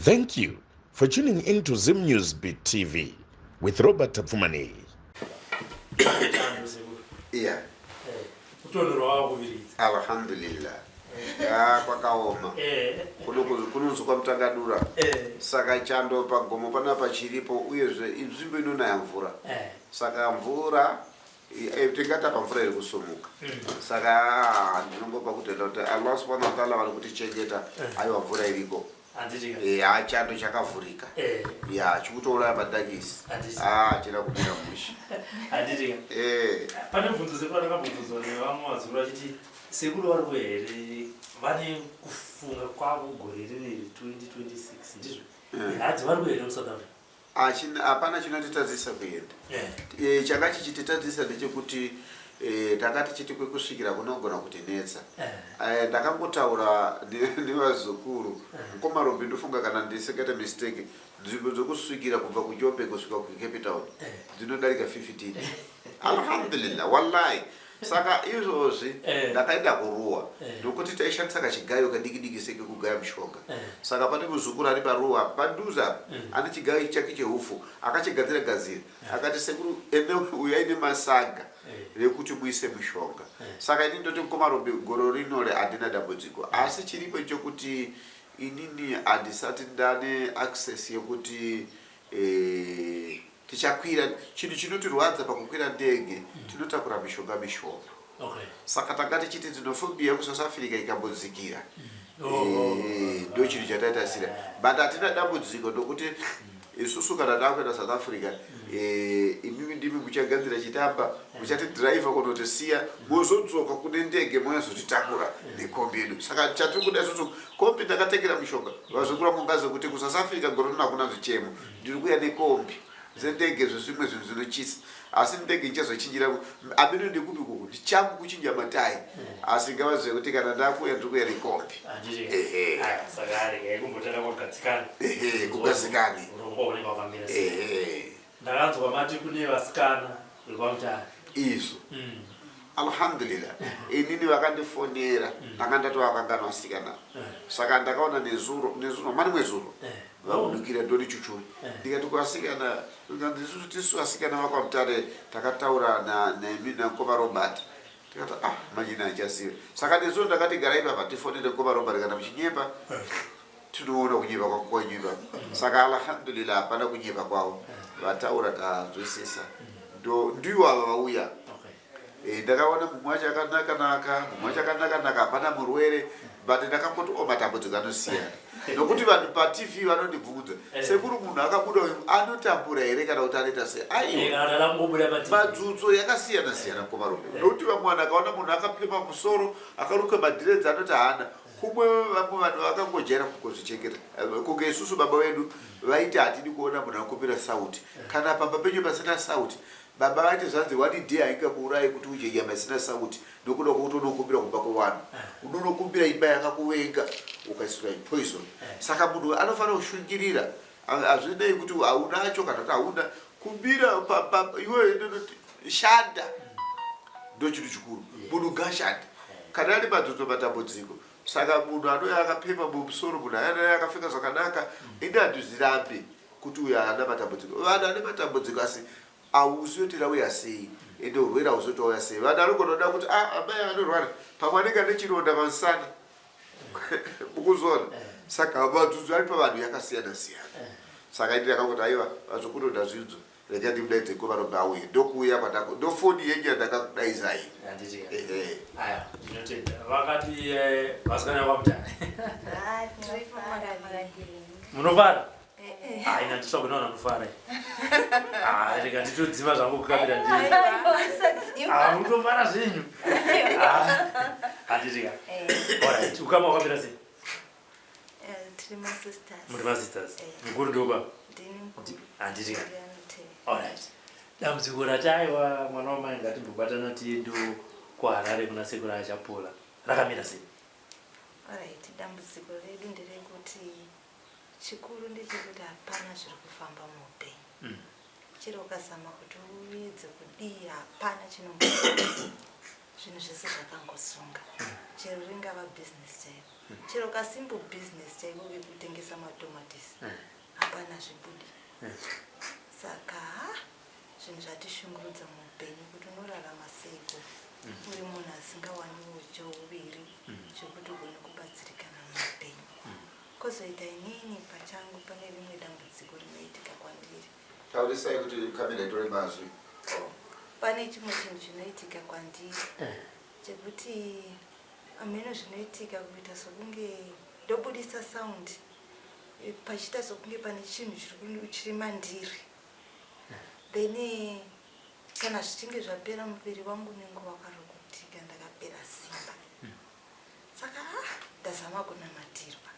Thank you for tuning in to Zim News Beat TV with Robert Tafumani. Yeah. Alhamdulillah. Kwa kaoma. Kununzu kwa mtangadura. Saka chando pa gomo pana pa chiripo uyezve inzvimbo inona ya mvura. Saka mvura tingata pa mvura iri kusomuka. Saka ndinongopa kutenda kuti Allah subhanahu wa ta'ala vari kutichengeta aiwa mvura iriko. Chando chakavhurika. Chikutouraya madhagisi. Chida kumira mushi. Pane bvunzo sekura rakabvunzwa nevamwe vazuru vachiti sekuru vari kuhere vane kufunga kwavo gore riri 2026 ndizvo hadzi vari kuhere muSouth Africa? Hapana chinotitadzisa kuenda. Changa chichititadzisa ndechekuti takati chiti kwekusvikira kunogona kutinetsa. Ndakangotaura nevazukuru mukomarombe ndofunga kana ndisingata mistake nzvimbo dzokusvikira kubva kuJobe kusvika kuCape Town dzinodarika 15. Alhamdulillah wallahi. Saka izvozvi ndakaenda kuruwa ndokuti taishandisa kachigayo kadiki seke kugaya mishonga. Saka pane muzukuru ari paruwa paduza ane chigayo chake chehufu akachigadzira gadzira akati sekuru ende uyai nemasaga rekuti muise mishonga. Saka ini ndoti mukomarombe goro rinore handina dambudziko asi chiripo chokuti inini handisati ndane access yekuti tichakwira chinhu chinotirwadza pakukwira ndege tinotakura mishonga. Saka takati chiti xenophobia kuSouth Africa ikambodzikira ndo chinhu chataita sira but hatina dambudziko ndokuti isusu kana takuenda South Africa imimi ndimi muchagadzira chitamba muchati driver kunotisiya mozodzoka kune ndege moyazotitakura nekombi yedu. Saka chatiri kuda isusu kombi ndakatekera mishonga vazukuru mungaze kuti kuSouth Africa gorona hakuna zvichemo ndiri kuya nekombi zendege zvimwe zvinhu zvinochisa asi ndege ichazochinjira amene ndikupi kuku ndichangu kuchinja matayi asi ngavazive kuti kana ndakuya ndiri kuya nekombi. Kugadzikani ndakanzwa mati kune vasikana vekwamutare izvo. Alhamdulillah. Inini vakandifonera ndakandati vakangana vasikana. Saka ndakaona nezuro mani mwezuro vakudukira ndoni chuchuri ndikati kuvasikana ndisusu tisu vasikana vakwamutare takataura namukoma Robert tikati manyina achaziva. Saka nezuro ndakati garai papa tifonere mukoma Robert kana muchinyemba tinoona kunyepa kwakwanyu. Saka alhamdulillah hapana kunyepa kwavo vataura tanzwisisa ndiwo ava vauya. Ndakaona mumwe wacho akanaka hapana murwere but ndakangoti matambudziko anosiyana nokuti vanhu paTV vanondibvunza sekuru munhu akabuda anotambura here kana kuti anoita sei. Madzutso yakasiyana siyana mukomarombe nokuti vamwe vanhu akaona munhu akapema musoro akaruka madhiredzi anoti haana kumwe vamwe vanhu vakangojaira kungozvichengeta kunge isusu baba vedu vaiti hatidi kuona munhu akupira sauti kana pamba penyu pasina sauti. Baba vaiti zvanzi one day aingakuurayi kuti udye nyama isina sauti nokuda kwokuti unokumbira kubva kuvanhu unokumbira imba yakakuvenga ukaisura poison. Saka munhu anofanira kushungirira hazvinei kuti haunacho kana kuti hauna kumbira iwe shanda ndo chinhu chikuru. Munhu ngashande kana ari madzodzi matambudziko. Saka munhu anouya akapfema mumusoro munhu anouya akapfeka zvakanaka ini handizirambe kuti uyo haana matambudziko. Vanhu ane matambudziko asi hauzioti rauya sei ende urwere hauzoti wauya sei. Vanhu anogonoda kuti amai anorwara pamwe anenge ane chironda pamusana mukuzona. Saka madzudzu ari pavanhu yakasiyana siyana. Saka ini ndakangoti aiwa vazukuru ndazvinzwa regai ndimudaidze mukomarombe auye ndokuuya kwandako ndofoni yenyu yandakakudaizai. Ndinotenda vakati vasikana vakwamutare munofara ina ndisvakunaona munofara rega nditodzima zvangu kukamira munofara zvenyu handitika alright. Ukama wakamira sei? muri masisters mukuru ndoba handitika alright. Dambudziko rataiwa mwana wamai ngatimbobatana tiendo kuHarare kuna sekuru achapola rakamira sei? Alright, dambudziko redu nderekuti chikuru ndechekuti hapana zviri kufamba muupenyu. Chero ukazama kuti uedze kudii hapana zvinhu zvese zvakangosunga. chero ringava business chaivo chero kasimple business chaivo kekutengesa matomatisi hapana zvibudi saka zvinhu zvatishungurudza muupenyu kuti unorarama seiko uri munhu asingawaniwo cheuviri chekuti ugone kubatsirikana muupenyu. Kozoita inini pachangu pane rimwe dambudziko rinoitika kwandiri. Taurisai kuti kamera itore mazwi. Pane chimwe chinhu chinoitika kwandiri chekuti ameno zvinoitika kuita sokunge ndobudisa sound pachiita sokunge pane chinhu chiri mandiri, then kana zvichinge zvapera muviri wangu nenguva wakarokutika ndakapera simba, saka ndazama kunamatirwa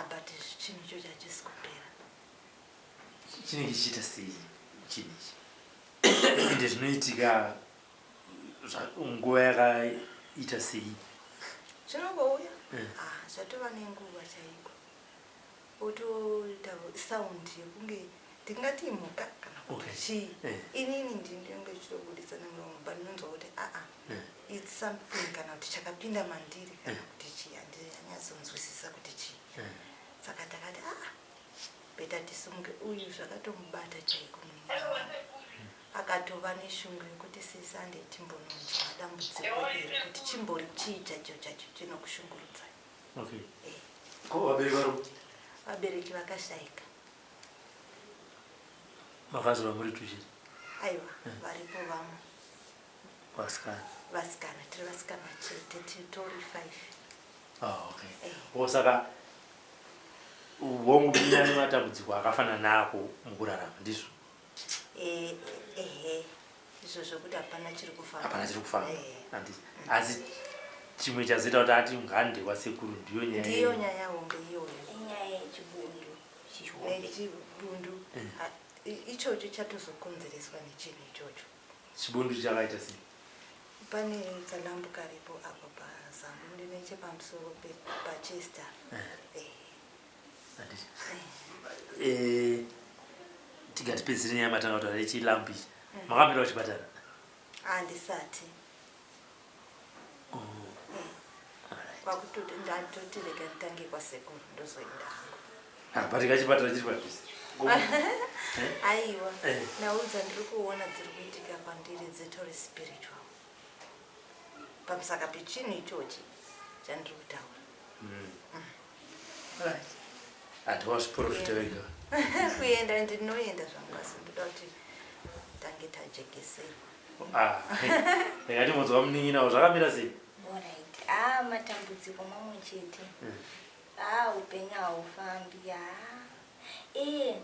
but chinhu ichocho hachisi kupera. Chinenge chichiita sei chinhu ende zvinoitika nguva yakaita sei? Zvinongouya zvatova nenguva chaiko otoita sound yekunge ndingati imhuka kana kuti chii. Inini ndinenge chitobudisa nemuromo pandinonzwa kuti it's something kana kuti chakapinda mandiri kana kuti chii, handinyatsonzwisisa kuti chii. Saka ndakati beta tisunge uyu zvakatomubata chaiko muningi wangu. Akatova neshungu yekuti sisi handei timbononzwa dambudziko iri kuti chimbori chii chacho chinokushungurudza. Ko vabereki vari? Vabereki vakashayika. Makazova muri tuchiri? Aiwa, varipo vamwe. Vasikana? Vasikana, tiri vasikana chete, tori 5. Saka wangu kunyanya matambudziko akafanana nako mukurarama ndizvo? Izvo zvokuti hapana chiri kufamba. Hapana chiri kufamba. Asi chimwe chazoita kuti ati ngande kwasekuru ndiyo nyaya. Ndiyo nyaya hombe iyoyo. Inyaya yechibundu. Chibundu. Ichocho chatozokonzereswa nechinhu ichocho. Chibundu chakaita sei? Pane tsalambu karipo apa pazamu nechepamusoro pachester. Tingati pedziri nyaya matanga kutaura nechilambu ichi. Makambira kuchipatara? Handisati. Kwakutoti ndatoti rega nditange kwasekuru ndozoenda hangu. Patika chipatara chiri padhuze? Aiwa, naudza ndiri kuona dziri kuitika kwandiri dzitori spiritual. Pamusaka pechinhu ichochi chandiri kutaura. Hatiwazviprofita wega. Kuenda ndinoenda zvangu asi ndoda kuti tange tajekeserwa. Ndingati munzwa muningi nawo zvakamira sei? Alright. Matambudziko mamwe chete. Upenyu haufambi.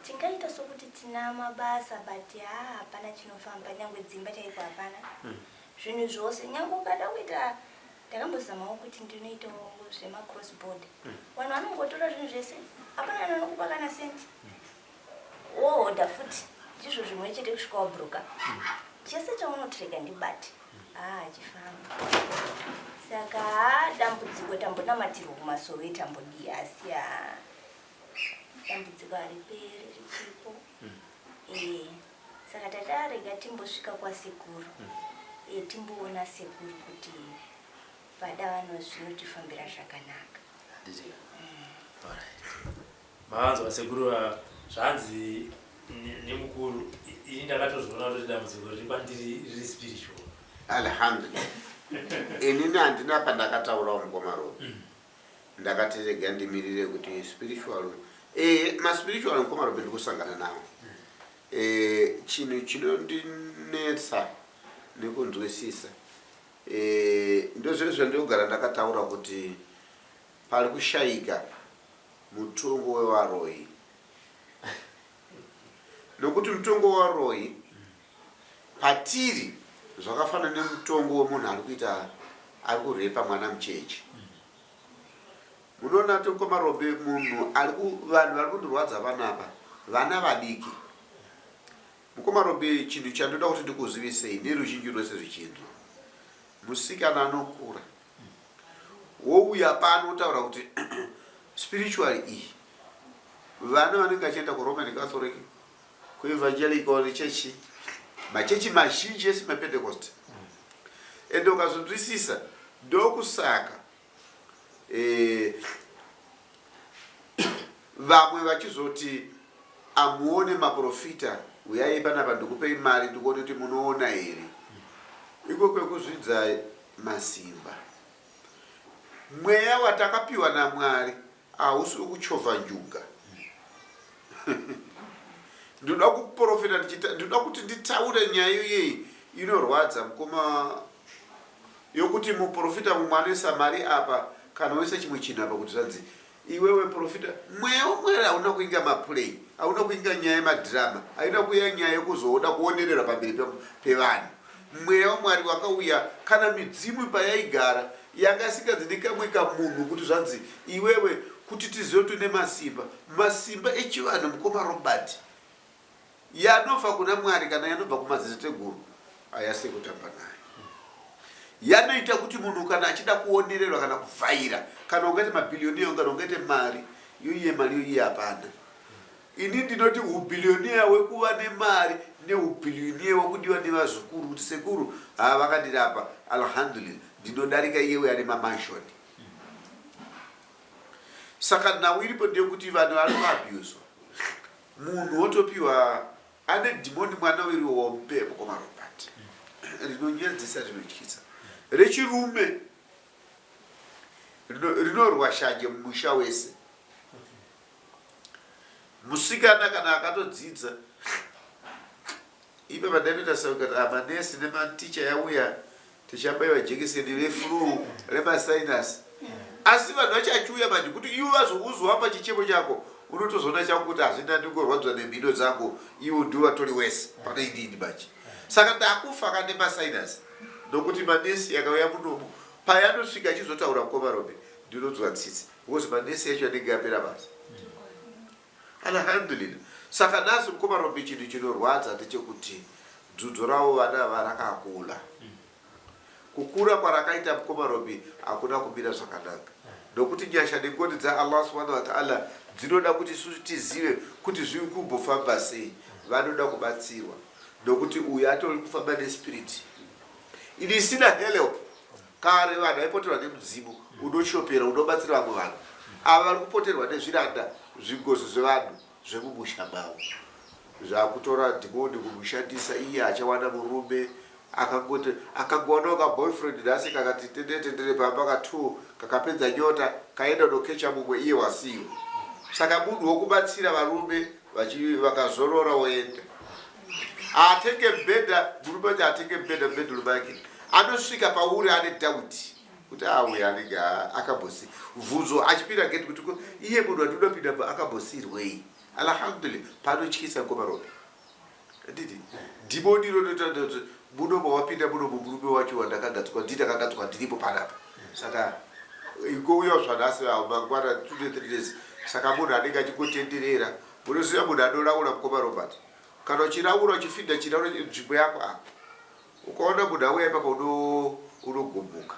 Tingaita sokuti tina mabasa but hapana chinofamba, nyangwe dzimba chaiko hapana. Zvinhu zvose nyangwe ukada kuita, ndakambozamawo kuti ndinoitawo zvemacross board. Vanhu vanongotora zvinhu zvese, hapana anokupa kana senti. Wohodha futi, ndizvo zvimwe chete kusvika wabhuruka. Chese chaunotirega ndibati, chifamba. Saka dambudziko tambonamatirwa kumasowe tambodiya asi dambudziko hariperi richipo. Saka tatarega timbosvika kwasekuru. Timboona sekuru kuti pada vanhu zvinotifambira zvakanaka. Mavanzwa sekuru zvanzi nemukuru, ini ndakatozoona kuti dambudziko riri kwandiri riri spiritual. Alhamdulillah. Inini handina pandakataurawo mukomarobe. Ndakati rega ndimirire kuti spiritual. Maspiritual mukomarobe ndikusangana nawo. Chinhu chinondinetsa nekunzwisisa. Ndozvo zvandinogara ndakataura kuti pari kushayika mutongo wevaroi. Nokuti mutongo wevaroi patiri zvakafanana nemutongo wemunhu ari kurepa mwana mucheche. Munoona kuti mukomarobe munhu vanhu vari kundirwadza vanapa vana vadiki. Mukomarobe chinhu chandoda kuti ndikuzivisei neruzhinji rwese zvichinzwa. Musikana anokura wouya pano utaura kuti spiritual iyi vana vanenge vachienda kuRoman Catholic, kuEvangelical Church, machechi mazhinji esi maPentecost. Ende ukazonzwisisa ndokusaka vamwe vachizoti amuone maprofita uyai panapa ndikupei mari ndikuone kuti munoona here. Iko kwekuzvidza masimba. Mweya watakapiwa naMwari hausi kuchovha njuga. Ndoda kuprofita ndoda kuti nditaure nyaya iyi inorwadza mukoma yokuti muprofita mumwanisa mari apa kana wese chimwe chinhu apa kuti zvanzi iwewe profita mweya wamwari hauna kuinga maplay, hauna kuinga nyaya yemadhirama, haina kuya nyaya yekuzoda kuonerera pamberi pevanhu. Mweya wamwari wakauya kana midzimu payaigara yangasingadzi nekamwe kamunhu kuti zvanzi iwewe kuti tizive tune masimba echivanhu mukoma Robert yanobva kuna Mwari kana yanobva kumadzitateguru hayasi kutamba naye. Yanoita kuti munhu kana achida kuonererwa kana kuvhaira kana ungati mabilioniya kana ungati mari yoiye mari yoiye hapana. Ini ndinoti ubillionaire wekuva nemari neubillionaire wekudiwa nevazukuru kuti sekuru vakadirapa alhamdulillah ndinodarika iyewe ane mamanshoni. Saka nhau iripo ndeyekuti vanhu vari kuabhuswa. Munhu wotopiwa ane dhimoni mwana weriwombe mukoma Robert rinonyadzisa rinotyisa rechirume rinorwa shanje mumusha wese. Musikana kana akatodzidza ipe pandanoita saukati amanesi nematicha yauya tichabaiwa jekiseni reflu remasinus. Asi vanhu vachachiuya manje kuti iwe vazokuzohamba chichemo chako unotozoona changu kuti hazvina ndingorwadzwa nemhino dzangu iwo ndiwo vatori wese panoidini manje. Saka ndakufa kane masinus nokuti manesi yakauya munomu payanosvika achizotaura mukoma Robert ndinodzwa tsitsi because manesi yacho anenge apera basa. Alhamdulillah. Saka nhasi mukoma Robert chinhu chinorwadza ndechekuti dzidzo ravo vana varakakula. Kukura kwarakaita mukoma Robert hakuna kumira zvakanaka. Nokuti nyasha nengoni dzaAllah subhanahu wa ta'ala dzinoda kuti isusu tizive kuti zviri kumbofamba sei. Vanoda kubatsirwa nokuti uyu atori kufamba nespirit. Ini isina help. Kare vanhu vaipoterwa nemudzimu unoshopera unobatsira vamwe vanhu. Ava vari kupoterwa nezviranda zvigozo zvevanhu zvemumusha mavo. Zvakutora dhimoni kumushandisa iye achawana murume akangowana kaboyfriend nhasi kakati tendere pamba ka2 kakapedza nyota kaenda nokecha mumwe iye wasiyo. Saka munhu wokubatsira varume vakazorora woenda. Atenge mbedha murume wacho atenge mbedha bedroom yake anosvika pauri ane doubt kuti awe anenge akabosi bvunzo achipinda gate kuti iye munhu andinopinda akabosirwei. Alhamdulillah panotyisa mukoma Robert. Nditi dhimoni ronoita muno mawapinda muno murume wacho wandakagadzwa nditakagadzwa ndiripo panapa. Saka ikouya zvanhasi mangwana 2-3 days. Saka munhu anenge achikotenderera munoziva munhu anoraura mukoma Robert kana uchiraura uchifinda chirauro nzvimbo yako apa ukaona munhu auya ipapa unogumbuka.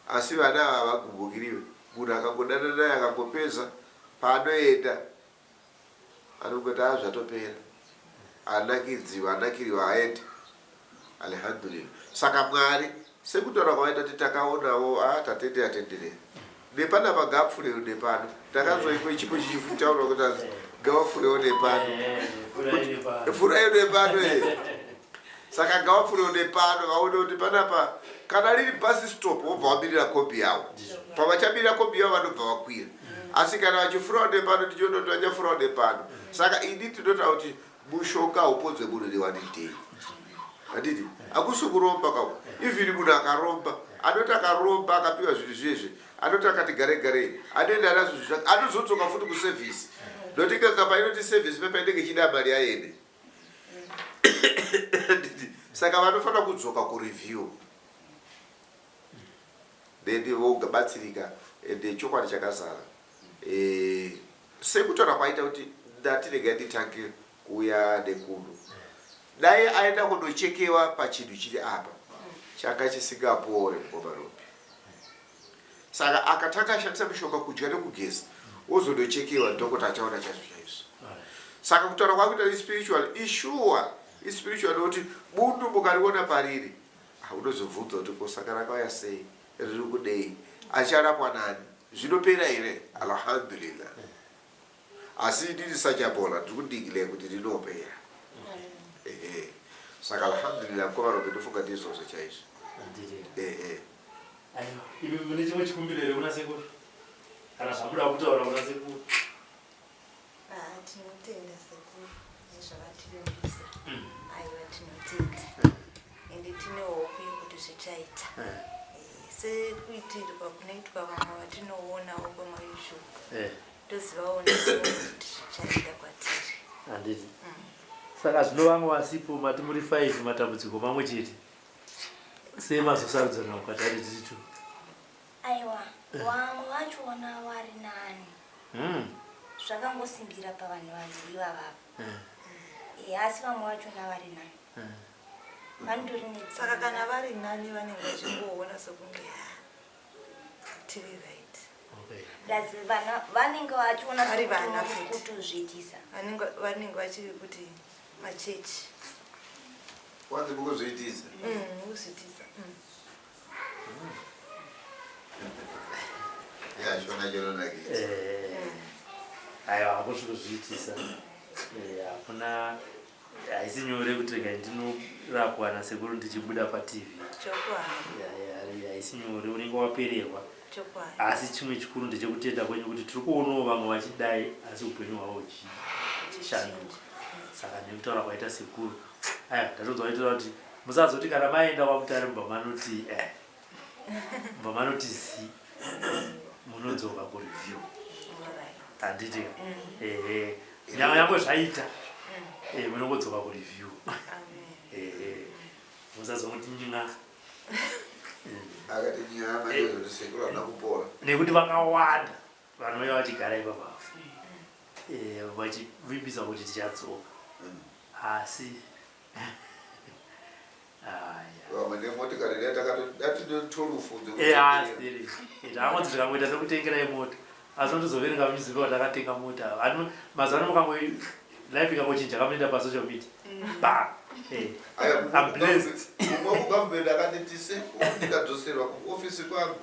Asi vana havagumbukiriwe. Munhu akangodana naye akangopedza paanoenda anongoti zvatopera anakiriwa aende. Alhamdulillah. Saka Mwari sekutaura kwaita kuti takaonawo tatenderera nepanapa gapfurewo nepano takazoiko chipo chichifutaura kuti gavafurewo nepano furayo nepano. Saka gavafurewo nepano vaone kuti panapa kana riri basi stop wobva wamirira kombi yavo. Pavachamirira kombi yavo vanobva vakwira. Asi kana vachifurawo nepano tichionoti vachafurawo nepano. Saka ini tinotaura kuti mushonga haupodzwe munhu newanidei. Handiti hakusi kuromba kavo. Ivhiri munhu akaromba anoti akaromba akapiwa zvinhu zvezve anoti akati gare anoenda nazvo zvake anozodzoka futi kuservice. Noti kapa inoti service pepa inenge ichida mari aende. Saka vanofanira kudzoka kureview then vogabatsirika ende chokwadi chakazara. Sekutaura kwaita kuti ndatirega nditange kuuya nekuno dai aenda kundochekewa pachinhu chiri apa changa chiSingapore mukoma Robert. Saka akatanga ashandisa mishonga kudya nekugeza ozondochekewa dhokota achaona chaizvo chaizvo. Saka kutaura kwakuita spiritual ispiritual noti bundu mukariona pariri unozobvunza kuti kosaka rakauya sei riri kudei acharapwa nani zvinopera here alhamdulillah asi ndirisachapola ndikudikile kuti rinopera saka alhamdulillah kovarobe ndofunga ndizvozvo chaizvo ivi mune chimwe chikumbiro here kuna sekuru kana zvamuda kutaura kuna sekuru tinotenda sekuru nezvavativimbisa aiva tinotenda ende tine hope yekuti zvichaita sekuitirwa kunoitwa vamwe vatinoonawo kwamaizvo tozivawo kuti zvichaita kwatiri handiti saka zvino vamwe vasipo mati muri 5 matambudziko mamwe chete semazosarudzana mukatari tiritu aiwa vamwe vachona vari nani zvakangosimbira pavanhu vaziri vavavo asi vamwe vachona vari nani vandori saka kana vari nani vanenge vachingoona sekunge tiri right vanenge vachiona kutozviitisa vanenge vachiri kuti machechi wanze kukuzviitisa kuzviitisa yashona choronakisa aiwa hakusi kuzviitisa hakuna haisi nyore kuti rega ndinorapwa nasekuru ndichibuda patv haisi nyore unenge wapererwa asi chimwe chikuru ndechekutenda kwenyu kuti tiri kuonawo vamwe vachidai asi upenyu hwavo uchishanduka saka nekutaura kwaita sekuru ndatodzwa vaitaura kuti musazoti kana maenda wamutare mbva manoti zi munodzoka kureview handiti nyangwe zvaita munongodzoka kureview musazongoti nyinga akati nyama ndozoti sekuru havana kupora nekuti vakawanda vanouya vachigara ipapa vachivimbisa kuti tichadzoka asi vamwe nemotikari datinotolufunze taangodzi tikangoita sekutengerai mota asi ndozoverenga muzivo watakatenga mota mazano mukango life ikangochinja kamunoenda pasocial media ba I'm blessed mumwe akanditise ndikadzoserwa kuofisi kwangu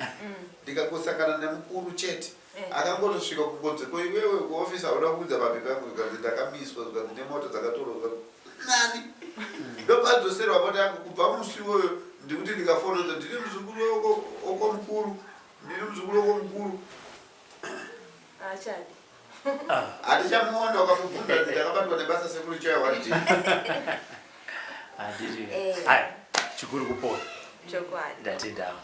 ndikakosangana nemukuru chete akangotosvika kubonze ko iwewe kuofisi auda kuudza mapepa yangu zikazi ndakamiswa zikazi nemota dzakatorwa nani ndokadzoserwa mota yangu kubva musi iwoyo ndikuti ndikafonodza ndiri muzukuru oko mukuru achadi hatichamuona ukamubvunza kuti ndakabatwa nebasa sekuru chayo wati handiti aya chikuru kupona chokwadi ndatendamwa